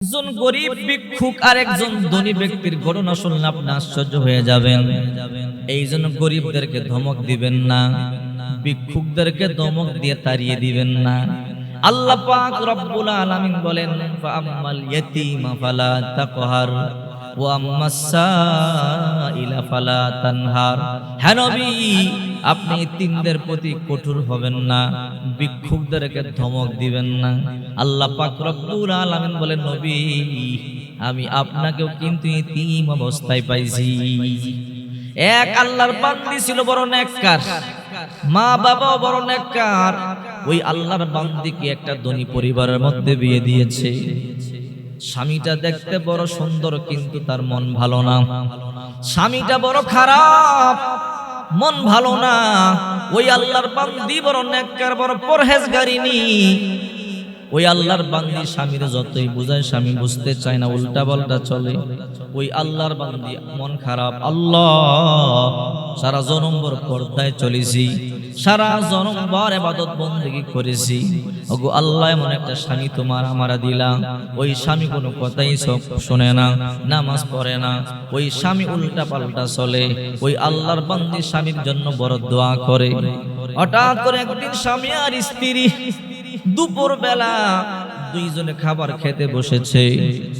একজন গরিব ভিক্ষুক আর একজন ধনী ব্যক্তির ঘটনা শুনলে আপনি আশ্চর্য হয়ে যাবেন। এই জন্য গরিবদেরকে ধমক দিবেন না, ভিক্ষুকদেরকে ধমক দিয়ে তাড়িয়ে দিবেন না। আল্লাহ পাক রব্বুল আলামিন বলেন, ফাআম্মাল ইয়াতীমা ফালা তাকহার ওয়া আম্মাস সাইলা ফালা তানহার। হে নবী, আপনি তিনদের প্রতি কঠোর হবেন না, ভিক্ষুকদেরকে ধমক দিবেন না। আল্লাহ পাক রব্বুল আলামিন বলেন, নবী আমি আপনাকেও কিন্তু ইতিম অবস্থায় পাইছি। এক আল্লাহর বান্দি ছিল বড় নেককার, মা বাবাও বড় নেককার। ওই আল্লাহর বান্দিকে একটা ধনী পরিবারের মধ্যে বিয়ে দিয়েছে। স্বামীটা দেখতে বড় সুন্দর, কিন্তু তার মন ভালো না। স্বামীটা বড় খারাপ, মন ভালো না। ওই আল্লাহর বান্দি বড় নেককার, বড় পরহেজগারিনী। ওই আল্লাহর বান্দি স্বামীর যতই বুঝায় স্বামী বুঝতে চায় না, উল্টা পাল্টা চলে। ওই আল্লাহর বান্দি মন খারাপ, আল্লাহ সারা জনম্বর পর্দায় চলেছি, সারা জনম্বর ইবাদত বন্দেগী করেছি, ওগো আল্লাহ এমন একটা স্বামী তোমার আমারা দিলাম। ওই স্বামী কোনো কথাই শোনে না, নামাজ পড়ে না, ওই স্বামী উল্টা পাল্টা চলে। ওই আল্লাহর বান্দি স্বামীর জন্য বড় দোয়া করে। হঠাৎ করে একদিন স্বামী আর স্ত্রী দুপুর বেলা দুইজনে খাবার খেতে বসেছে।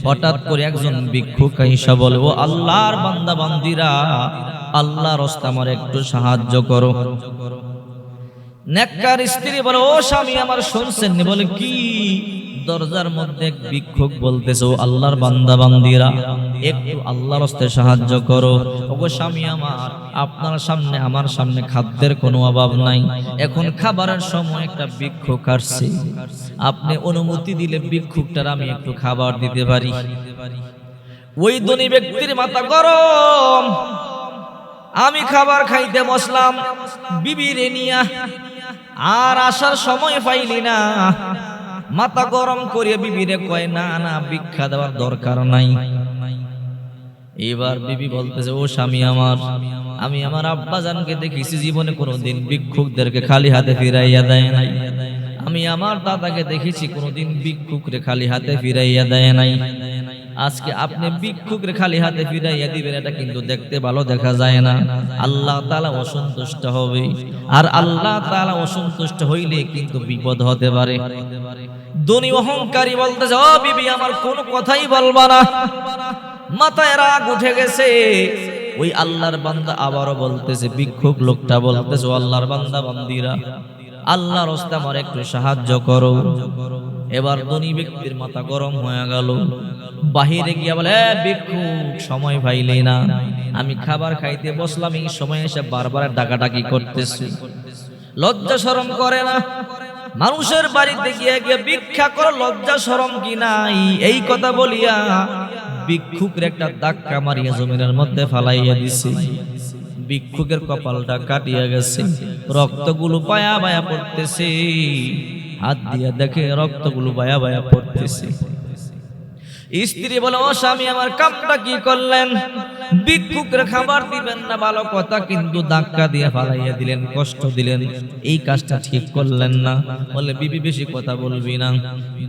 হঠাৎ করে একজন ভিক্ষুক আইসা বলে, ও আল্লাহর বান্দা বান্দিরা, আল্লাহর রাস্তায় আমার একটু সাহায্য করো। নেককার স্ত্রী বলে, ও স্বামী আমার শুনছেন? বলে কি? দরজার মধ্যে এক ভিক্ষুক বলতেছে, ও আল্লাহর বান্দা বান্দিরা, একটু আল্লাহর রাস্তায় সাহায্য করো। ওগো স্বামী আমার, আপনার সামনে আমার সামনে খাদ্যের কোনো অভাব নাই। এখন খাবারের সময় একটা ভিক্ষুক আসছে, আপনি অনুমতি দিলে ভিক্ষুকটার আমি একটু খাবার দিতে পারি। ওই ধনী ব্যক্তির মাথা গরম। আমি খাবার খাইতে বসলাম বিবিরে নিয়া, আর আসার সময় পাইলি না। মাথা গরম করিয়া বিবিরে কয়, না না, ভিক্ষা দেওয়ার দরকার নাই। এবার বিবি বলতেছে, ও স্বামী আমার, আমি আমার আব্বাজানকে দেখেছি জীবনে কোনোদিন ভিক্ষুকদেরকে খালি হাতে ফিরাইয়া দেয় নাই। আমি আমার দাদাকে দেখেছি কোনোদিন ভিক্ষুকরে খালি হাতে ফিরাইয়া দেয় নাই। আজকে আপনি ভিক্ষুকরে খালি হাতে ফিরাইয়া দিবেন, এটা কিন্তু দেখতে ভালো দেখা যায় না। আল্লাহ তাআলা অসন্তুষ্ট হবে, আর আল্লাহ তাআলা অসন্তুষ্ট হইলে কিন্তু বিপদ হতে পারে। ধনী অহংকারী বলতেছে, ও বিবি আমার কোনো কথাই বলবা না, মাথায় রাগ উঠে গেছে। ওই আল্লাহর বান্দা আবারও বলতেছে, ভিক্ষুক লোকটা বলতেছে, ও আল্লাহর বান্দা বান্দিরা, আল্লাহর রাস্তায় আমার একটু সাহায্য করো। এবার ধনী ব্যক্তির মাথা গরম হয়ে গেল। বাহিরে গিয়া বলে, ভিক্ষুক সময় পাইলে না, আমি খাবার খাইতে বসলাম, এই সময় এসে বারবার ডাকাডাকি করতেছি, লজ্জা শরম করে না? মানুষের বাড়িতে গিয়ে গিয়ে ভিক্ষা করো, লজ্জা শরম কি নাই? এই কথা বলিয়া ভিক্ষুকের একটা ধাক্কা মারিয়া জমিনের মধ্যে ফালাইয়া দিছে। ভিক্ষুকের কপালটা কাটিয়া গেছে, রক্তগুলো বায়া বায়া পড়তেছে। হাত দিয়া দেখে রক্তগুলো বায়া বায়া পড়তেছে। স্ত্রী বলে, ও স্বামী আমার, কামটা কি করলেন? ভিক্ষুকের খাবার দিবেন না ভালো কথা, কিন্তু ধাক্কা দিয়ে ফালাইয়া দিলেন, কষ্ট দিলেন, এই কাজটা ঠিক করলেন না। বলে, বিবি বেশি কথা বলবি না,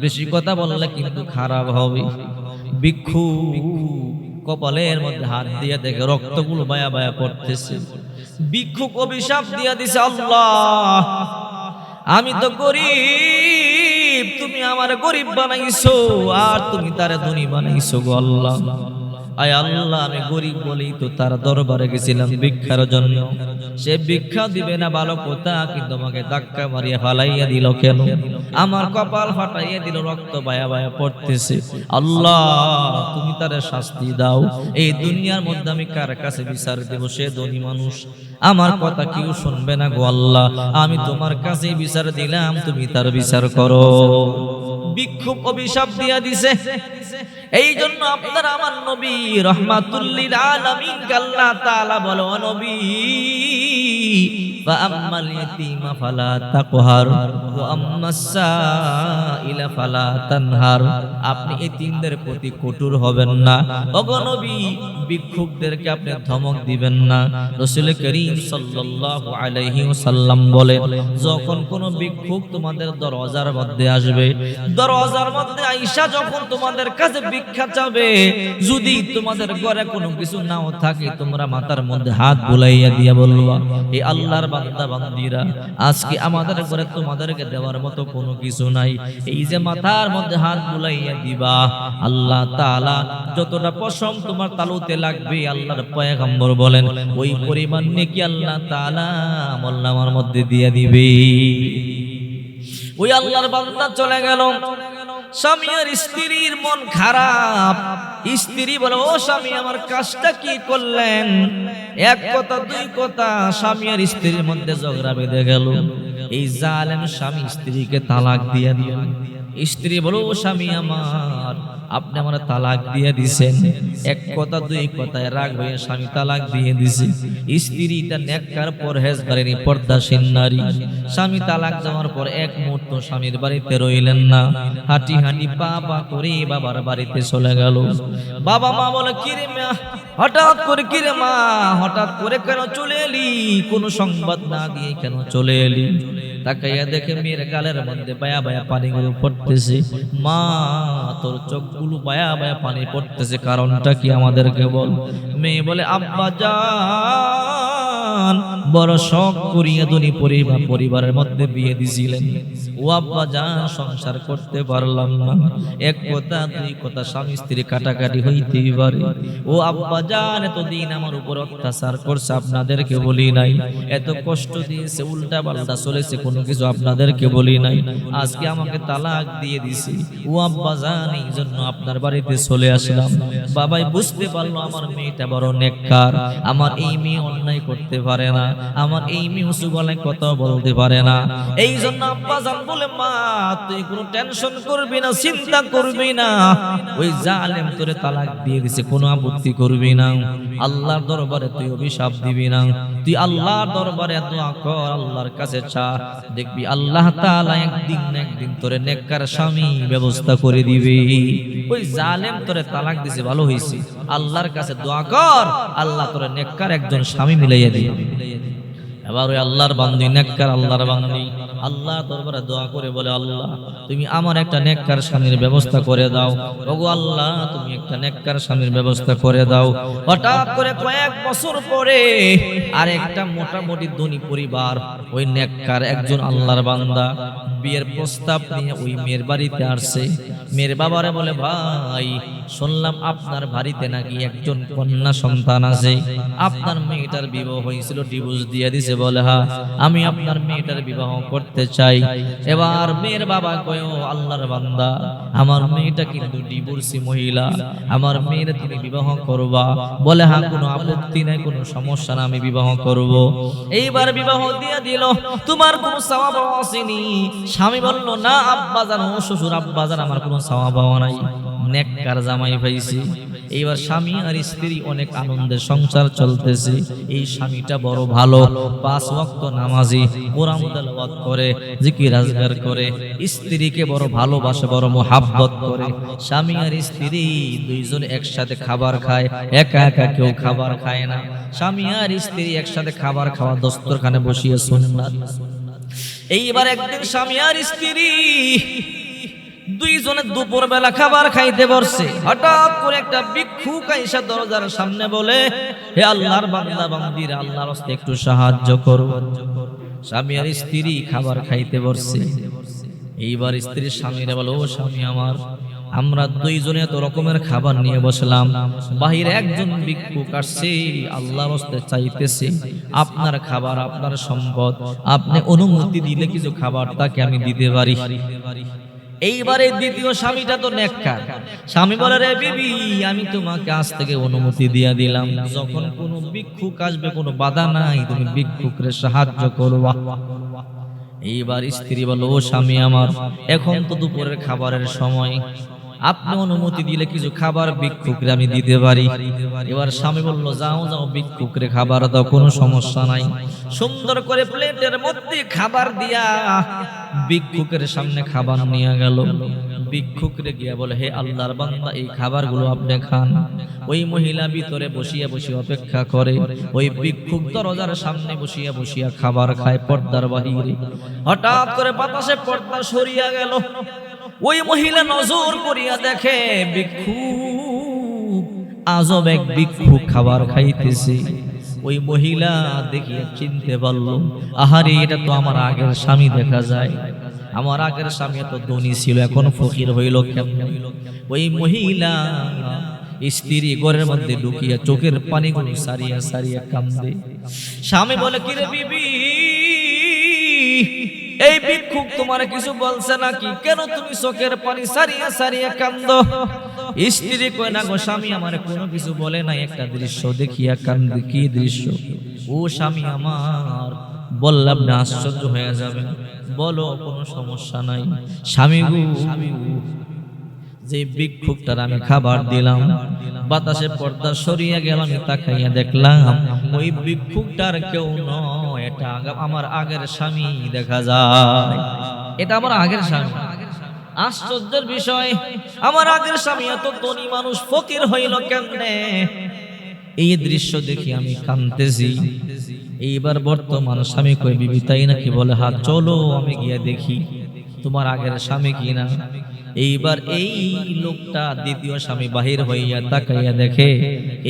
বেশি কথা বললে কিন্তু খারাপ হবে। ভিক্ষুক কপালের মধ্যে হাত দিয়ে দেখে রক্তগুলো বায়া বায়া পড়তেছে। ভিক্ষুক অভিশাপ দিয়ে দিছে, আল্লাহ আমি তো গরিব, তুমি আমার গরিব বানাইছো, আর তুমি তারে ধনী বানাইছো গো আল্লাহ। আয় আল্লাহ, আমি গরিব বলেই তো তার দরবারে গেছিলাম ভিক্ষার জন্য, সে ভিক্ষা দিবে না ভালো কথা, কিন্তু আমাকে ধাক্কা মারিয়া ফালাইয়া দিল কেন? আমার কপাল ফাটাইয়া দিল, রক্ত বায়া বায়া পড়তেছে। আল্লাহ তুমি তারে শাস্তি দাও। এই দুনিয়ার মধ্যে আমি কার কাছে বিচার দেব? সে ধনী মানুষ, আমার কথা কেউ শুনবে না গো আল্লাহ, আমি তোমার কাছে বিচার দিলাম, তুমি তার বিচার করো। ভিক্ষুক অভিশাপ দিয়া দিছে। এই জন্য আপনার আমার নবী রাহমাতুল লিল আলামিন আল্লাহ তাআলা বলো, নবী ফাআম্মাল ইয়াতীমা ফালা তাকহার ওয়া আম্মাস সাইলা ফালা তানহার। আপনি এতিমদের প্রতি কঠোর হবেন না। ওগো নবী, ভিক্ষুকদেরকে আপনি ধমক দিবেন না। রাসূল করিম সাল্লাল্লাহু আলাইহি ওয়াসাল্লাম বলেন, যখন কোন ভিক্ষুক তোমাদের দরজার মধ্যে আসবে, দরজার মধ্যে আয়েশা যখন তোমাদের কাছে ভিক্ষা চাবে, যদি তোমাদের ঘরে কোনো কিছু নাও থাকে, তোমরা মাথার মধ্যে হাত বুলাইয়া দিয়া বলবা, এই আল্লাহর বান্দা বান্দিরা, আজকে আমাদের ঘরে তোমাদেরকে দেওয়ার মতো কোনো কিছু নাই। এই যে মাথার মধ্যে হাত বুলাইয়া দিবা, আল্লাহ তাআলা যতটা পশম তোমার তালুতে লাগবে, আল্লাহর পয়গম্বর বলেন ওই পরিমাণ নেকি আল্লাহ তাআলা আমলনামার মধ্যে দিয়ে দিবে। ওই আল্লাহর বান্দা চলে গেল। স্বামী আর স্ত্রীর মন খারাপ। স্ত্রী বলে, ও স্বামী, আমার কাজটা কি করলেন? এক কথা দুই কথা, স্বামী আর স্ত্রীর মধ্যে ঝগড়া বেঁধে গেল। এই জালেম স্বামী স্ত্রীকে তালাক দিয়ে দিল। স্ত্রী বলো, ও স্বামী আমার, আপনি আমার তালাক দিয়ে দিছেন। এক কথা দুই কথায় রাগ হয়ে স্বামী তালাক দিয়ে দিছে। স্ত্রী তার নেককার পরহেজগারিনী পর্দাশীল নারী। স্বামী তালাক দেওয়ার পর এক মুহূর্ত স্বামীর বাড়িতে রইলেন না। হাঁটি হাঁটি পা পা করে বাবার বাড়িতে চলে গেল। বাবা মা বলে, কিরে মা, হঠাৎ করে কিরে মা, হঠাৎ করে কেন চলে এলি? কোনো সংবাদ না দিয়ে কেন চলে এলি? তাকাইয়া দেখে মেয়ের গালের মধ্যে বায়া বায়া পানিগুলো পড়তেছে। মা, তোর চোখগুলো বায়া বায়া পানি পড়তেছে, কারণটা কি আমাদেরকে বল। মেয়ে বলে, আব্বা জান, বড় শখ করিয়া ধনী পরিবারের মধ্যে বিয়ে দিছিলেন। ও আব্বা জান, সংসার করতে পারলাম না। এক কথা দুই কথা স্বামী স্ত্রী কাটাকাটি হইতেই পারে। ও আব্বা জান, এতদিন আমার উপর অত্যাচার করছে, আপনাদেরকে বলি নাই। এত কষ্ট দিয়েছে, উল্টা পাল্টা চলেছে, কোনো কিছু আপনাদেরকে বলি নাই। আজকে আমাকে তালাক দিয়ে দিছে। ও আব্বা জান, এই জন্য আপনার বাড়িতে চলে আসলাম। বাবাই বুঝতে পারলো আমার মেয়েটা বড় নেককার, আমার এই মেয়ে অন্যায় করতে পারে না, আমার এই মেয়ে উঁচু গলায় কথা বলতে পারে না। এই জন্য আব্বা জান বলে, মা তুই কোনো টেনশন করবি না, চিন্তা করবি না, ওই জালেম তোরে তালাক দিয়ে দিছে, কোনো আপত্তি করবি না। আল্লাহর দরবারে তুই অভিশাপ দিবি না, তুই আল্লাহর দরবারে দোয়া কর, আল্লাহর কাছে চা, দেখবি আল্লাহ তাআলা একদিন না একদিন তোরে নেককার স্বামী ব্যবস্থা করে দিবে। ওই জালেম তোরে তালাক দিছে, ভালো হইছে, আল্লাহর কাছে দোয়া কর, আল্লাহ তোরে নেককার একজন স্বামী মিলাইয়া দিবে। এবার ওই আল্লাহর বান্দি, নেককার আল্লাহর বান্দি আল্লাহর দরবারে দোয়া করে বলে, আল্লাহ তুমি আমার একটা নেককার স্বামীর ব্যবস্থা করে দাও। ওগো আল্লাহ, তুমি একটা নেককার স্বামীর ব্যবস্থা করে দাও। হঠাৎ করে কয়েক বছর পরে আর একটা মোটামুটি ধনী পরিবার, ওই নেককার একজন আল্লাহর বান্দা বিয়ের প্রস্তাব নিয়ে ওই মেয়ের বাড়িতে আসছে। মেয়ের বাবারে বলে, ভাই শুনলাম আপনার বাড়িতে নাকি একজন কন্যা সন্তান আছে, আপনার মেয়েটার বিবাহ হয়েছিল, ডিভোর্স দিয়ে দিছে। বলে, হ্যাঁ, আমি আপনার মেয়েটার বিবাহ করতে চাই। এবার মেয়ের বাবা কয়, ও আল্লাহর বান্দা, আমার মেয়েটা কিন্তু ডিভোর্সি মহিলা, আমার মেয়ের তুমি বিবাহ করবা? বলে, হ্যাঁ, কোনো আপত্তি নাই, কোনো সমস্যা না, আমি বিবাহ করব। এইবার বিবাহ দিয়ে দিল। তোমার কোনো সওয়াব আসেনি? স্বামী বলল, না আব্বা জান, ও শ্বশুর আব্বা জান, আমার কোনো সওয়াব নাই, নেককার জামাই পাইছি। এইবার স্বামী আর স্ত্রী অনেক আনন্দে সংসার চলতেছে। এই স্বামীটা বড় ভালো, 5 ওয়াক্ত নামাজি, কোরআন তেলাওয়াত করে, জিকির আজকার করে, স্ত্রীকে বড় ভালোবাসে, বড় মোহাব্বত করে। স্বামী আর স্ত্রী দুইজন একসাথে খাবার খায়, একা একা কেউ খাবার খায় না। স্বামী আর স্ত্রী একসাথে খাবার খাওয়া দস্তরখানে বসিয়ে সুন্নাত। এইবার একদিন স্বামী আর স্ত্রী দুইজনে দুপুর বেলা খাবার খাইতে বসছে। হঠাৎ করে একটা ভিক্ষুক আইসা দরজার সামনে বলে, হে আল্লাহর বান্দা বান্দিরা, আল্লাহর রাস্তায় একটু সাহায্য করো। স্বামী আর স্ত্রী খাবার খাইতে বসছে। এইবার স্ত্রী স্বামীরে বলে, ও স্বামী আমার, আমরা দুইজনে এত রকমের খাবার নিয়ে বসলাম, বাহিরে একজন ভিক্ষুক আসছে, আল্লাহর রাস্তায় চাইতেছে আপনার খাবার, আপনার সম্পদ, আপনি অনুমতি দিলে কিছু খাবার তাকে আমি দিতে পারি। এইবারে দ্বিতীয় স্বামীটা তো নেককার। স্বামী বলে, রে বিবি, আমি তোমাকে আজ থেকে অনুমতি দিয়ে দিলাম, যখন কোনো ভিক্ষুক আসবে কোনো বাধা নাই, তুমি ভিক্ষুকরে সাহায্য করবা। এইবার স্ত্রী বলল, ও স্বামী আমার, এখন তো দুপুরের খাবারের সময়, আপনি অনুমতি দিলে কিছু খাবার ভিক্ষুকরে আমি দিতে পারি। এবার স্বামী বলল, যাও যাও, ভিক্ষুকরে খাবার দাও, কোনো সমস্যা নাই। সুন্দর করে প্লেটের মধ্যে খাবার দিয়া ভিক্ষুকের সামনে খাবার নিয়ে গেল। ভিক্ষুকরে গিয়া বলে, হে আল্লাহর বান্দা, এই খাবারগুলো আপনি খান। ওই মহিলা ভিতরে বসিয়া বসিয়া অপেক্ষা করে, ওই ভিক্ষুক দরজার সামনে বসিয়া বসিয়া খাবার খায় পর্দার বাহিরে। হঠাৎ করে বাতাসে পর্দা সরিয়া গেল। ওই মহিলা নজর করিয়া দেখে ভিক্ষুক, আজব এক ভিক্ষুক খাবার খাইতেছে। ওই মহিলা দেখিয়া চিনতে পারল, আহারে এটা তো আমার আগের স্বামী দেখা যায়। আমার আগের স্বামী এত ধনী ছিল, এখন ফকির হইল কেমন? ওই মহিলা স্ত্রী ঘরের মধ্যে ঢুকিয়া চোখের পানিগুলো সারিয়া সারিয়া কান্দে। স্বামী বলে, কিরে বিবি, এই ভিক্ষুক তোমার কিছু বলছে নাকি? কেন তুমি চোখের পানি সারিয়া সারিয়া কান্দো? স্ত্রী কয়, না গো স্বামী, আমার কোনো কিছু বলে নাই, একটা দৃশ্য দেখিয়া কান্দে। কি দৃশ্য? ও স্বামী আমার, বললাম না আশ্চর্য হয়ে যাবে, বলো, কোনো সমস্যা নাই। স্বামী গো, যে ভিক্ষুকটার আমি খাবার দিলাম, বাতাসে পর্দা সরিয়া গেল, আমি তাকাইয়া দেখলাম ওই ভিক্ষুকটার কেউ নয়, এটা আমার আগের স্বামী দেখা যায়। এটা আমার আগের স্বামী। আশ্চর্যের বিষয়, আমার আগের স্বামী এত ধনী মানুষ ফকির হইল কেমনে? এই দৃশ্য দেখি আমি কাঁদতেছি। এইবার বর্তমান স্বামী কই, বিবি তাই নাকি? বলে, হ্যাঁ চলো আমি গিয়ে দেখি তোমার আগের স্বামী কিনা। এইবার এই লোকটা, দ্বিতীয় স্বামী, বাহির হইয়া তাকাইয়া দেখে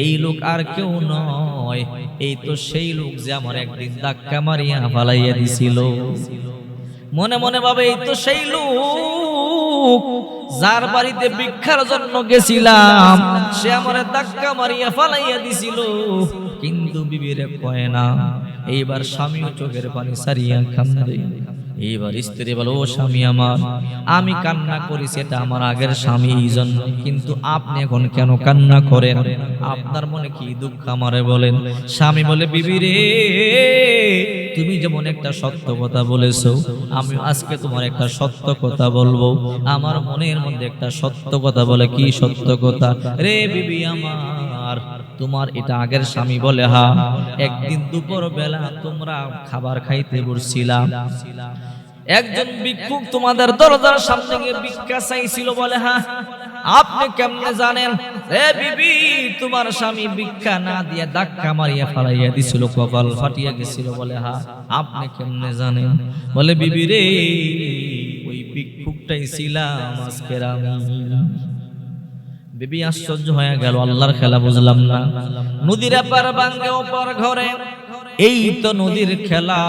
এই লোক আর কেউ নয়, এই তো সেই লোক যে আমার একদিন ধাক্কা মারিয়া ফালাইয়া দিছিল। মনে মনে ভাবে, এই তো সেই লোক যার বাড়িতে ভিক্ষার জন্য গেছিলাম, সে আমার ধাক্কা মারিয়া ফালাইয়া দিছিল। কিন্তু বিবিরে কয় না। এইবার স্বামী চোখের পানি সারিয়া কান্দে। এইবার স্ত্রী বলে, ও স্বামী আমার, আমি কান্না করি সেটা আমার আগের স্বামী এই জন্য, কিন্তু আপনি এখন কেন কান্না করেন? আপনার মনে কি দুঃখ আমারে বলেন। স্বামী বলে, বিবি রে, তুমি যেমন একটা সত্য কথা বলেছো, আমি আজকে তোমার একটা সত্য কথা বলবো। আমার মনের মধ্যে একটা সত্য কথা বলে। কি সত্য কথা রে বিবি আমার? তোমার এটা আগের স্বামী? বলে, হ্যাঁ। একদিন দুপুর বেলা তোমরা খাবার খাইতে বসছিলাম, একজন ভিক্ষুক তোমাদের দরজার সামনে গিয়ে ভিক্ষা চাইছিল। বলে, হ্যাঁ। আপনি কেমনে জানেন? এ বিবি, তোমার স্বামী ভিক্ষা না দিয়ে ধাক্কা মারিয়া ফালাইয়া দিছিল, কপাল ফাটিয়া গেছিল। বলে, হ্যাঁ। আপনি কেমনে জানেন? বলে, বিবি রে, ওই ভিক্ষুকটাই ছিলাম আজকের আমি। বিবি আশ্চর্য হয়ে গেল, আল্লাহর খেলা বুঝলাম না। নদীর এপার ভাঙ্গে ওপার ঘরে, এই তো নদীর খেলা।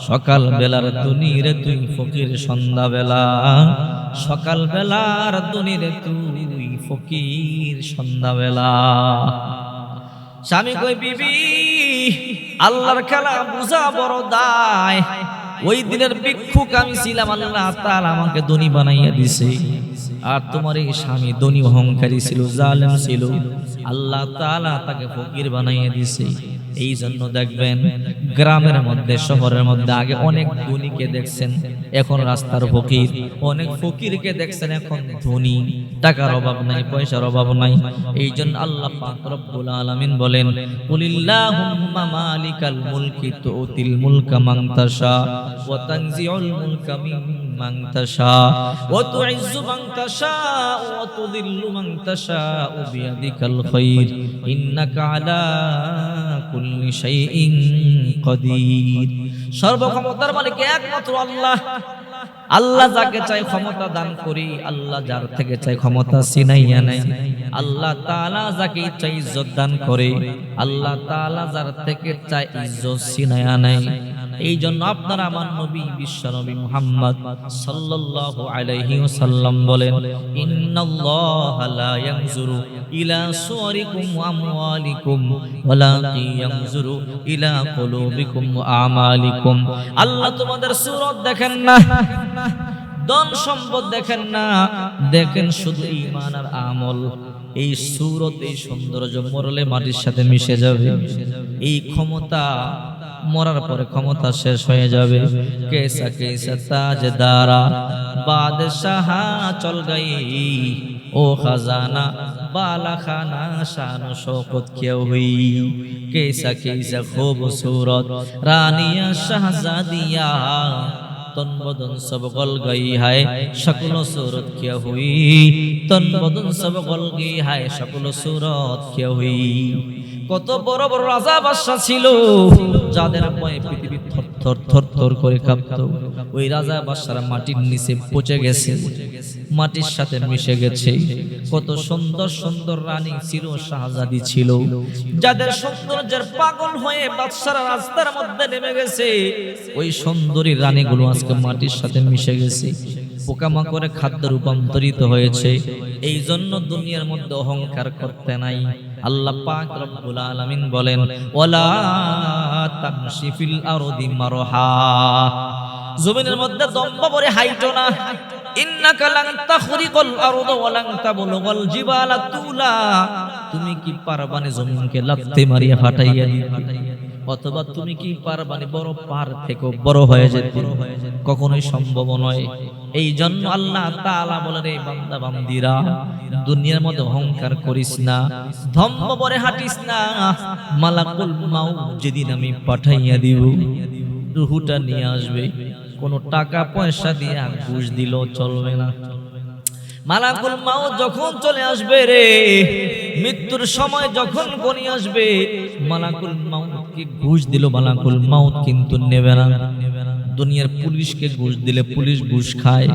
সকাল বেলার দুনিরে তুই ফকির, সন্ধ্যা বেলা। সকাল বেলার দুনিরে তুই ফকির, সন্ধ্যা বেলা। স্বামী কই, বিবি, আল্লাহর খেলা বুঝা বড় দায়। ওই দিনের ভিক্ষুক আমি ছিলাম, আল্লাহ তাআলা আমাকে ধনী বানাইয়া দিছে। আর তোমার এই স্বামী ধনী অহংকারী ছিল, জালেম ছিল, আল্লাহ তাআলা তাকে ফকির বানাইয়া দিছে। এই জন্য দেখবেন গ্রামের মধ্যে, শহরের মধ্যে আগে অনেক ধনীকে দেখছেন, এখন রাস্তার ফকির। অনেক ফকিরকে দেখছেন, এখন ধনী। টাকার অভাব নাই, পয়সার অভাব নাই। এই জন্য আল্লাহ পাক রব্বুল আলামিন বলেন, কুলিল্লাহুম্মা মালিকাল মুলকি তুতিল মুলকা মান তাশা ওয়া তানজিউল মুলকা মিম্মান তাশা ওয়া তুইজ্জু মান তাশা ওয়া তুযিল্লু মান তাশা বিয়াদিকাল খায়র ইন্নাকা আলা কুল্লি শাইইন কাদির। সর্বক্ষমতার মালিক একমাত্র আল্লাহ। আল্লাহ যাকে চাই ক্ষমতা দান করি, আল্লাহ যার থেকে চাই ক্ষমতা ছিনাইয়া নেয়। আল্লাহ তাআলা যাকে চাই ইজ্জত দান করে, আল্লাহ তাআলা যার থেকে চাই ইজ্জত ছিনাইয়া নেয়। এই জন্য আপনারা আমার নবী, বিশ্ব নবী মুহাম্মদ সাল্লাল্লাহু আলাইহি ওয়াসাল্লাম বলেন, ইন্নাল্লাহা লা ইয়ানজুরু ইলা সুওয়ারিকুম ওয়া আমওয়ালিকুম ওয়ালাকিন ইয়ানজুরু ইলা কুলুবিকুম ওয়া আমালিকুম। আল্লাহ তোমাদের সূরত দেখেন না, ধন সম্পদ দেখেন না, দেখেন শুধু ঈমান আর আমল। এই সূরত, এই সৌন্দর্য মরলে মাটির সাথে মিশে যাবে। এই ক্ষমতা মরার পরে ক্ষমতা শেষ হয়ে যাবে। কেসা কেসা তাজদারা বাদশাহ চল গই, ও খাজানা বালা খানা শান শৌকত কিয়া হুই। কেসা কেসা খুবসুরত রানিয়া শাহজাদিয়া, তন বদন সব গল গই হায় শক্ল सूरत क्या हुई। तन बदन सब गल गई हाय शक्ल सूरत क्या हुई। কত বড় বড় রাজা বাদশা ছিল যাদের ভয়ে পৃথিবী থরথর থরথর করে কাঁপত। ওই রাজা বাদশারা মাটির নিচে পচে গেছে, মাটির সাথে মিশে গেছে। কত সুন্দর সুন্দর রানী ছিল, শাহজাদি ছিল, যাদের সৌন্দর্যের পাগল হয়ে বাদশারা রাস্তার মধ্যে নেমে গেছে। ওই সুন্দরী রানীগুলো আজকে মাটির সাথে মিশে গেছে, পোকামাকড়ে খাদ্যে রূপান্তরিত হয়েছে। এই জন্য দুনিয়ার মধ্যে অহংকার করতে নাই। আল্লাহ পাক রব্বুল আলামিন বলেন, ওয়ালা তামশি ফিল আরদি মারহা, জমিনের মধ্যে দম্ভ ভরে হাইটো না। ইন্নাকা লান তাখরিকাল আরদ ওয়া লান তাবলুগাল জিবালা তুলা, তুমি কি পারবানে জমিনকে লাথি মারিয়া ফাটাইয়া দিতে, অথবা তুমি কি পারবানে বড় পাহাড় থেকে বড় হয়ে যেতে? কখনোই সম্ভব নয়। এই জন্য আল্লাহ তাআলা বলেন, এই বান্দা বান্দিরা, দুনিয়ার মধ্যে অহংকার করিস না, দম্ভ ভরে হাঁটিস না। মালাকুল মাউত যেদিন আমি পাঠাইয়া দিব, রূহটা নিয়ে আসবে। কোনো টাকা পয়সা দিয়ে ঘুষ দিলেও চলবে না। মালাকুল মাউত যখন চলে আসবে রে, মৃত্যুর সময় যখন গনি আসবে, মালাকুল মাউতকে ঘুষ দিল, মালাকুল মাউত কিন্তু নেবে না। দুনিয়ার পুলিশকে ঘুষ দিলে পুলিশ ঘুষ খায়।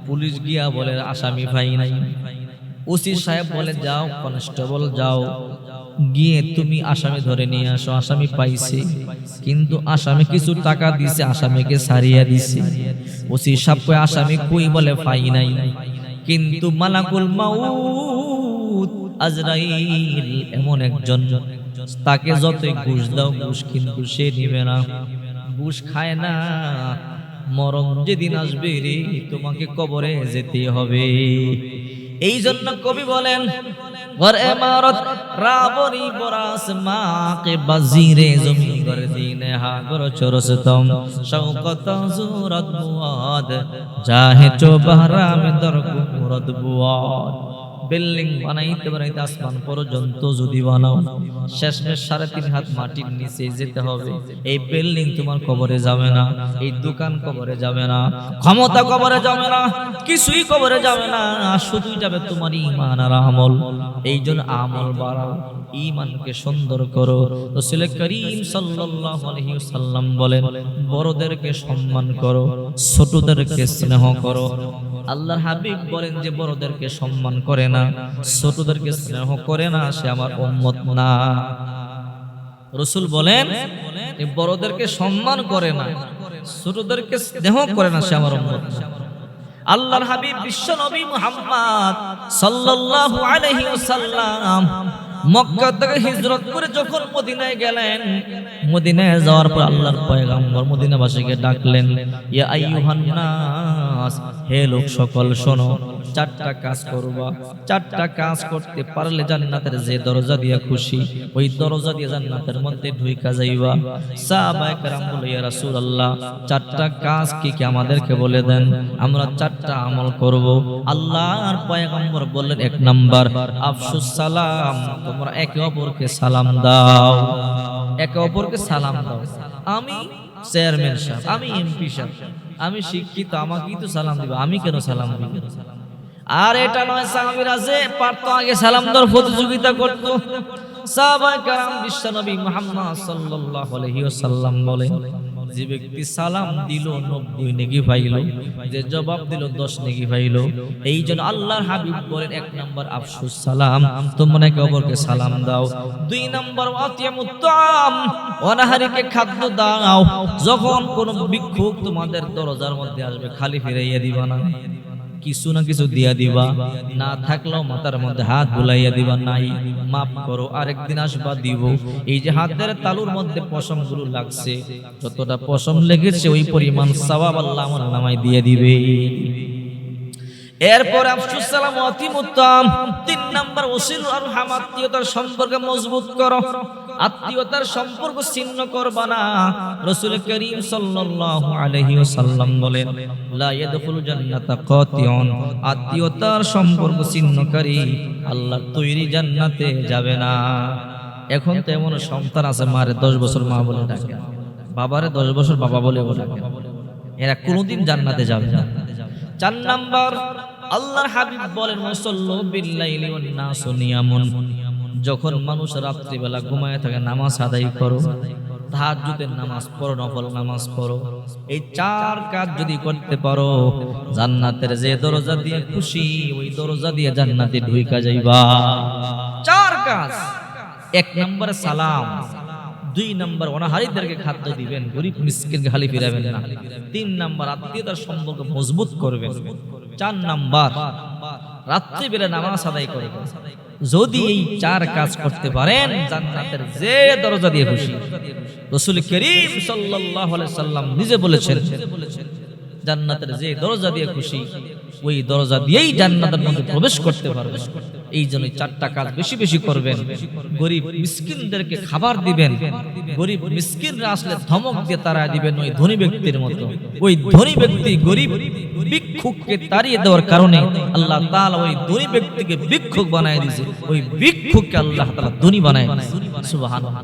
পুলিশ গিয়া বলে আসামি পাই নাই, ওসি সাহেব বলে যাও কনস্টেবল যাও, গিয়ে তুমি আসামি ধরে নিয়ে আসো। আসামি পাইছে, কিন্তু আসামি কিছু টাকা দিছে, আসামিকে ছাড়িয়ে দিছে। ওসি সাহেব কই আসামি কই, বলে পাই নাই। কিন্তু মালাকুল মাউত আজরাইল এমন একজন, তাকে যতই ঘুষ দাও ঘুষ কিন্তু সে নিবে না, ঘুষ খায় না। মরণ যেদিন আসবে রে, তোমাকে কবরে যেতে হবে। এই জন্য কবি বলেন, ঘর ইমারত রাবরি বরাস মাকে বাজিরে জমি ঘর দিনে হাগর চরসতম শৌকত জুরত মুআদ জাহে চো বহরা মে দরকু মুরদ বুআদ। বিল্ডিং বানাইতে বানাইতে আসমান পর্যন্ত যদি বানাও, শেষমেশ 3.5 হাত মাটির নিচে যেতে হবে। এই বিল্ডিং তোমার কবরে যাবে না, এই দোকান কবরে যাবে না, ক্ষমতা কবরে যাবে না, কিছুই কবরে যাবে না, শুধুই যাবে তোমার ঈমান আর আমল। এই জন্য আমল বাড়াও, ঈমানকে সুন্দর করো। রাসূল করিম সাল্লাল্লাহু আলাইহি ওয়াসাল্লাম বলেন, বড়দেরকে সম্মান করো, ছোটদেরকে স্নেহ করো। আল্লাহর হাবিব বলেন, যে বড়দেরকে সম্মান করে না, ছোটদেরকে স্নেহ করে না, সে আমার উম্মত না। রাসূল বলেন, যে বড়দেরকে সম্মান করে না, ছোটদেরকে স্নেহ করে না, সে আমার উম্মত না। আল্লাহর হাবিব বিশ্ব নবী মুহাম্মদ সাল্লাল্লাহু আলাইহি ওয়াসাল্লাম মক্কা থেকে হিজরত করে যখন মদিনায় গেলেন, মদিনায় যাওয়ার পর আল্লাহর পয়গম্বর মদিনাবাসীকে ডাকলেন, ইয়া আইয়ুহান নাস, হে লোক সকল শোনো, 4টা কাজ করবা। 4টা কাজ করতে পারলে জান্নাতের যে দরজা দিয়া খুশি, ওই দরজা দিয়ে জান্নাতের মধ্যে ঢুইকা যাইবা। সাহাবায়ে কেরাম বলে, ইয়া রাসূলুল্লাহ, 4টা কাজ কি কি আমাদেরকে বলে দেন, আমরা 4টা আমল করব। আল্লাহর পয়গম্বর বললেন, 1 নাম্বার আফসুস সালাম, তোমরা একে অপরকে সালাম দাও। একে অপরকে সালাম দাও। আমি চেয়ারম্যান সাহেব, আমি এমপি সাহেব, আমি শিক্ষিত, আমাকেই তো সালাম দিব, আমি কেন সালাম দিব? আর এটা নয় সাহাবীরা যে পারত আগে সালাম দেওয়ার প্রতিযোগিতা করত। সাহাবায়ে কেরাম বিশ্বনবী মুহাম্মদ সাল্লাল্লাহু আলাইহি ওয়াসাল্লাম বলেন, যে ব্যক্তি সালাম দিল 90 নেকি পাইল, যে জবাব দিল 10 নেকি পাইল। এই জন্য আল্লাহর হাবিব বলেন, 1 নাম্বার আফসুস সালাম, তোমরা একে অপরকে সালাম দাও। 2 নাম্বার আতিয়ামুত তাআম, অনাহারীকে খাদ্য দাও। যখন কোন ভিক্ষুক তোমাদের দরজার মধ্যে আসবে, খালি ফিরাইয়া দিবা না, কিছু না কিছু দিয়া দিবা। না থাকলেও মাথার মধ্যে হাত বুলাইয়া দিবা, নাই মাফ করো, আরেকদিন আসবা দিব। এই যে হাতের তালুর মধ্যে পশম গুলো লাগছে, যতটা পশম লেগেছে ওই পরিমাণ সওয়াব আল্লাহ আমার নামায় দিয়ে দিবে। এরপর আফসুস সালাম আতিমুত্তাম। 3 নাম্বার ওসিলুল আরহাম, আত্মীয়তার সম্পর্ক মজবুত করো, আত্মীয়তার সম্পর্ক ছিন্ন করবা না। রাসূল করিম সাল্লাল্লাহু আলাইহি ওয়াসাল্লাম বলেন, লা ইয়াদখুলু জান্নাতা কাতিউন, আত্মীয়তার সম্পর্ক ছিন্নকারী আল্লাহর তৈরি জান্নাতে যাবে না। এখন তো এমন সন্তান আছে, মারে 10 বছর মা বলে ডাকে, বাবারে 10 বছর বাবা বলে ডাকে, এরা কোনোদিন জান্নাতে যাবে না। 4 নাম্বার আল্লাহর হাবিব বলেন, মুসাল্লু বিল্লাইলি ওয়ান নাসু নিয়ামুন, যখন মানুষ রাত্রিবেলা ঘুমায় থাকে নামাজ আদায় করো, তাহাজ্জুদের নামাজ পড়ো, নফল নামাজ পড়ো। এই 4 কাজ যদি করতে পারো, জান্নাতের যে দরজা দিয়ে খুশি ওই দরজা দিয়ে জান্নাতে ঢুইকা যাইবা। 4 কাজ। 1 নম্বরে সালাম, 2 নম্বর অনাহারীদেরকে খাদ্য দিবেন, গরিব মিসকিনকে খালি ফিরাবেন না। 3 নম্বর আত্মীয়তার সম্পর্ক মজবুত করবেন। 4 নম্বর রাত্রিবেলা নামাজ আদায় করবেন। যদি এই 4 কাজ করতে পারেন, জান্নাতের যে দরজা দিয়ে খুশি। রাসূল করিম সাল্লাল্লাহু আলাইহি সাল্লাম নিজে বলেছেন, জান্নাতের যে দরজা দিয়ে খুশি ওই দরজা দিয়েই জান্নাতের মধ্যে প্রবেশ করতে পারবেন। এই জন্য 4টা কাজ বেশি বেশি করবেন। গরিব মিসকিনদেরকে খাবার দিবেন। গরিব মিসকিনরা আসলে ধমক দিয়ে তাড়ায় দিবেন ওই ধনী ব্যক্তির মতো। ওই ধনী ব্যক্তি গরিব ভিক্ষুককে তাড়িয়ে দেওয়ার কারণে আল্লাহ তাআলা ওই ধনী ব্যক্তিকে ভিক্ষুক বানায় দিয়েছে। ওই ভিক্ষুককে আল্লাহ তাআলা ধনী বানায় দিয়েছে। সুবহানাল্লাহ।